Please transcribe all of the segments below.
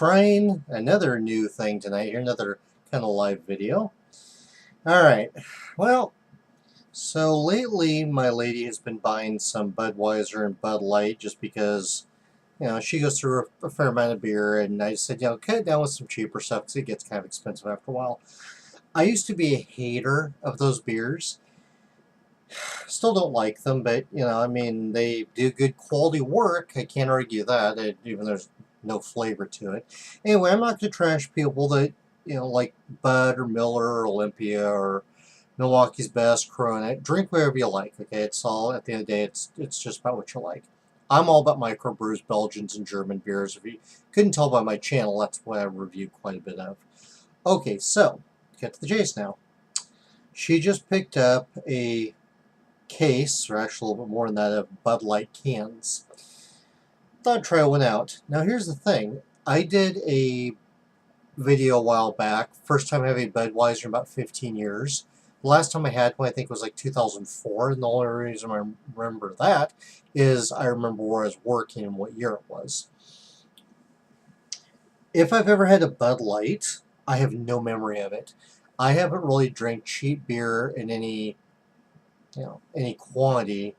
trying another new thing tonight here, another kind of live video. Alright, well, so lately my lady has been buying some Budweiser and Bud Light just because, she goes through a fair amount of beer, and I said, cut it down with some cheaper stuff because it gets kind of expensive after a while. I used to be a hater of those beers. Still don't like them, but, I mean, they do good quality work. I can't argue that, even though there's no flavor to it. Anyway, I'm not going to trash people that, like Bud or Miller or Olympia or Milwaukee's Best, Corona. Drink whatever you like, okay? It's all, at the end of the day, it's just about what you like. I'm all about microbrews, Belgians, and German beers. If you couldn't tell by my channel, that's what I review quite a bit of. Okay, so, get to the chase now. She just picked up a case, or actually a little bit more than that, of Bud Light cans. Thought I'd try one out. Now here's the thing. I did a video a while back, first time having Budweiser in about 15 years. The last time I had one I think was like 2004, and the only reason I remember that is I remember where I was working and what year it was. If I've ever had a Bud Light, I have no memory of it. I haven't really drank cheap beer in any quantity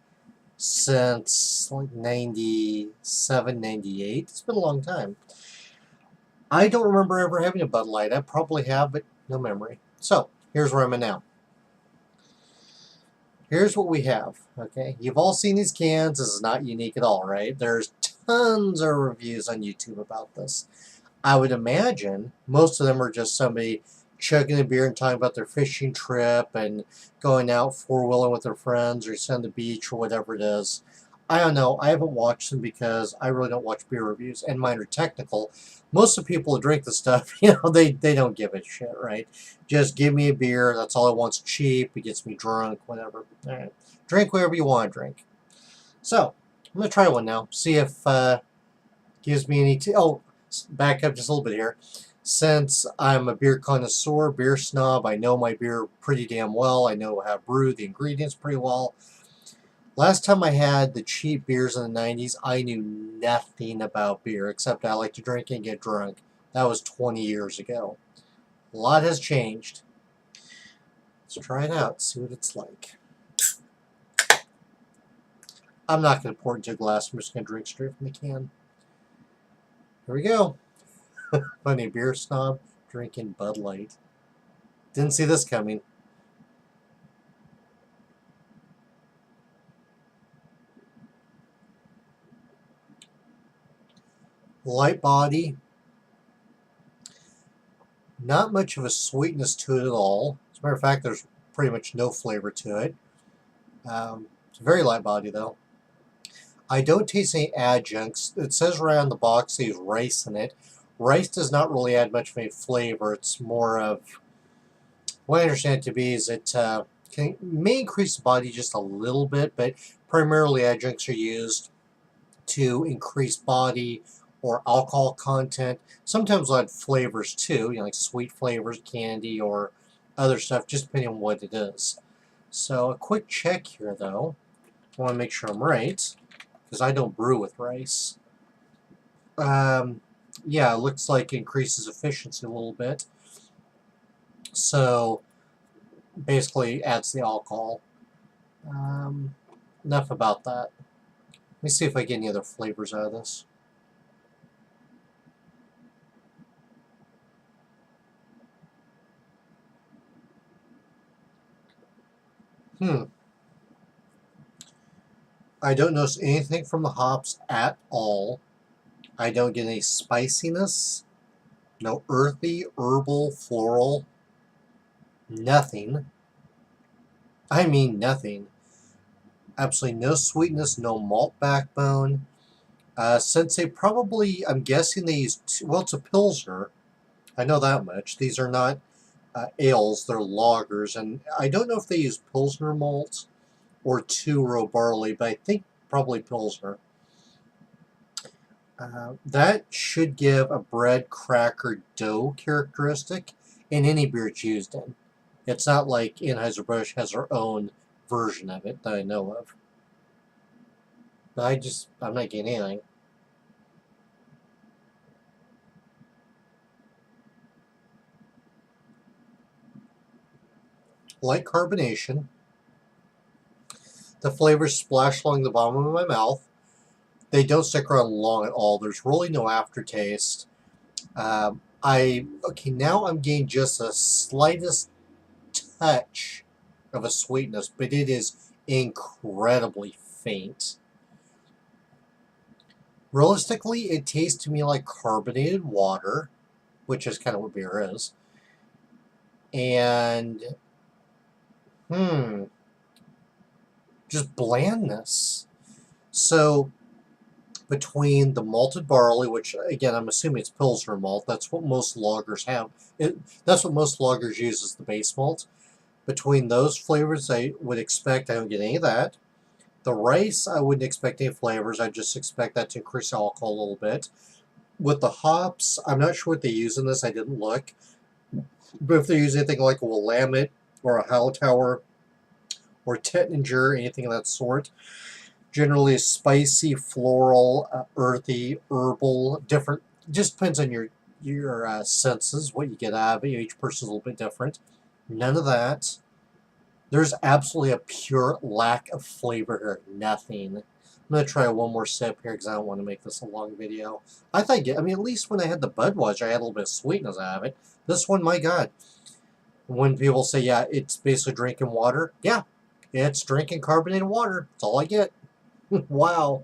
since like 97, 98. It's been a long time. I don't remember ever having a Bud Light. I probably have, but no memory. So, here's where I'm at now. Here's what we have, okay? You've all seen these cans. This is not unique at all, right? There's tons of reviews on YouTube about this. I would imagine most of them are just somebody chugging a beer and talking about their fishing trip and going out four-wheeling with their friends or on the beach or whatever it is. I don't know. I haven't watched them because I really don't watch beer reviews, and mine are technical. Most of the people who drink the stuff, they don't give a shit, right? Just give me a beer. That's all I want. It's cheap. It gets me drunk, whatever. All right. Drink whatever you want to drink. So, I'm going to try one now. See if gives me any... back up just a little bit here. Since I'm a beer connoisseur, beer snob, I know my beer pretty damn well. I know how to brew the ingredients pretty well. Last time I had the cheap beers in the 90s, I knew nothing about beer, except I like to drink and get drunk. That was 20 years ago. A lot has changed. Let's try it out, see what it's like. I'm not going to pour it into a glass. I'm just going to drink straight from the can. Here we go. Funny beer snob drinking Bud Light. Didn't see this coming. Light body. Not much of a sweetness to it at all. As a matter of fact, there's pretty much no flavor to it. It's a very light body though. I don't taste any adjuncts. It says right on the box there's rice in it. Rice does not really add much of a flavor. It's more of, what I understand it to be is it may increase the body just a little bit, but primarily adjuncts are used to increase body or alcohol content. Sometimes they'll add flavors too, like sweet flavors, candy, or other stuff, just depending on what it is. So a quick check here though. I want to make sure I'm right, because I don't brew with rice. Yeah, it looks like it increases efficiency a little bit. So, basically adds the alcohol. Enough about that. Let me see if I get any other flavors out of this. I don't notice anything from the hops at all. I don't get any spiciness. No earthy, herbal, floral. Nothing. I mean nothing. Absolutely no sweetness, no malt backbone. Since they probably, I'm guessing they use, well, it's a Pilsner. I know that much. These are not ales, they're lagers. And I don't know if they use Pilsner malt or two-row barley, but I think probably Pilsner. That should give a bread cracker dough characteristic in any beer it's used in. It's not like Anheuser-Busch has their own version of it that I know of. But I'm not getting anything. light carbonation. The flavors splash along the bottom of my mouth. They don't stick around long at all. There's really no aftertaste. Okay, now I'm getting just the slightest touch of a sweetness, but it is incredibly faint. Realistically, it tastes to me like carbonated water, which is kind of what beer is. And, just blandness. So, between the malted barley, which again I'm assuming it's Pilsner malt, that's what most lagers have. That's what most lagers use as the base malt. Between those flavors, I would expect I don't get any of that. The rice, I wouldn't expect any flavors. I just expect that to increase alcohol a little bit. With the hops, I'm not sure what they use in this. I didn't look. But if they use anything like a Willamette or a Hightower or Tettinger, anything of that sort, generally spicy, floral, earthy, herbal, different. Just depends on your senses, what you get out of it. Each person's a little bit different. None of that. There's absolutely a pure lack of flavor here. Nothing. I'm going to try one more sip here because I don't want to make this a long video. I mean, at least when I had the Budweiser, I had a little bit of sweetness out of it. This one, my God. When people say, yeah, it's basically drinking water. Yeah, it's drinking carbonated water. That's all I get. Wow.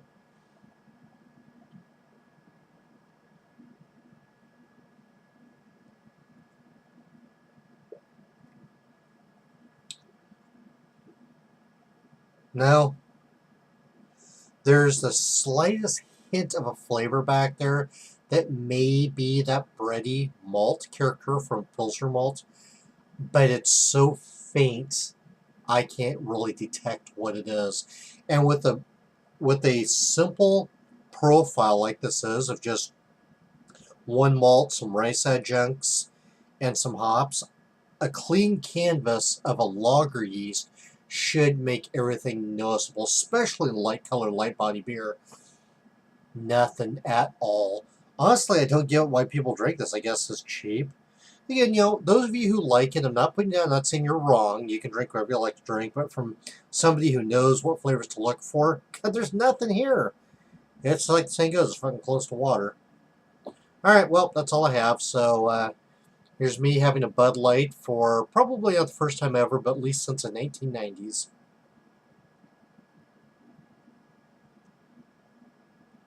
No, there's the slightest hint of a flavor back there that may be that bready malt character from Pilsner malt, but it's so faint I can't really detect what it is. And with a simple profile like this is of just one malt, some rice adjuncts, and some hops, a clean canvas of a lager yeast should make everything noticeable, especially in light color, light body beer. Nothing at all. Honestly, I don't get why people drink this. I guess it's cheap. Again, those of you who like it, I'm not putting down, I'm not saying you're wrong. You can drink whatever you like to drink, but from somebody who knows what flavors to look for, God, there's nothing here. It's like the saying goes, it's fucking close to water. All right, well, that's all I have. So here's me having a Bud Light for probably not the first time ever, but at least since the 1990s.